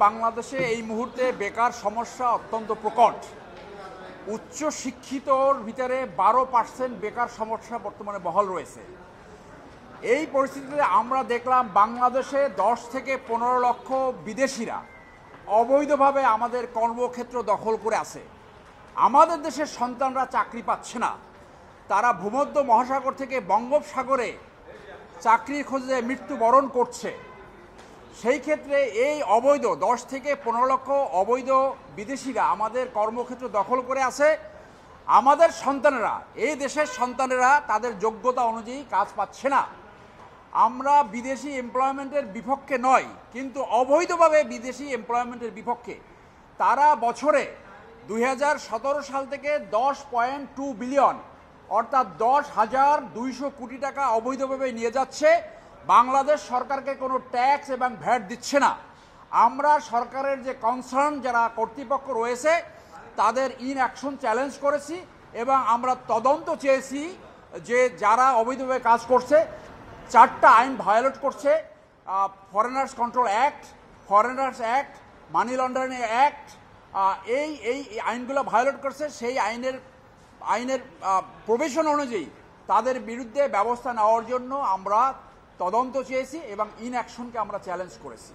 বাংলাদেশে এই মুহূর্তে বেকার সমস্যা অত্যন্ত প্রকট। উচ্চ শিক্ষিতর ভিতরে 12% বেকার সমস্যা বর্তমানে বহাল রয়েছে। এই পরিস্থিতিতে আমরা দেখলাম বাংলাদেশে 10 থেকে 15 লক্ষ বিদেশিরা অবৈধভাবে আমাদের কর্মক্ষেত্র দখল করে আছে। আমাদের দেশের সন্তানরা চাকরি পাচ্ছে না, তারা ভূমধ্য মহাসাগর থেকে বঙ্গোপসাগরে চাকরির খোঁজে মৃত্যুবরণ করছে। সেই ক্ষেত্রে এই অবৈধ 10 থেকে 15 লক্ষ অবৈধ বিদেশিরা আমাদের কর্মক্ষেত্র দখল করে আছে। আমাদের সন্তানেরা, এই দেশের সন্তানেরা তাদের যোগ্যতা অনুযায়ী কাজ পাচ্ছে না। আমরা বিদেশি এমপ্লয়মেন্টের বিপক্ষে নয়, কিন্তু অবৈধভাবে বিদেশি এমপ্লয়মেন্টের বিপক্ষে। তারা বছরে 2017 সাল থেকে 10.2 বিলিয়ন অর্থাৎ 10,200 কোটি টাকা অবৈধভাবে নিয়ে যাচ্ছে। বাংলাদেশ সরকারকে কোনো ট্যাক্স এবং ভ্যাট দিচ্ছে না। আমরা সরকারের যে কনসার্ন যারা কর্তৃপক্ষ রয়েছে তাদের ইনঅ্যাকশন চ্যালেঞ্জ করেছি এবং আমরা তদন্ত চেয়েছি যে যারা অবৈধভাবে কাজ করছে, 4টা আইন ভায়োলেট করছে: foreigners control act, foreigners act, money laundering act. এই আইনগুলো ভায়োলেট করছে। সেই আইনের প্রভিশন অনুযায়ী তাদের বিরুদ্ধে ব্যবস্থা নেওয়ার জন্য আমরা তদন্ত চেয়েছি এবং ইনঅ্যাকশনকে আমরা চ্যালেঞ্জ করেছি।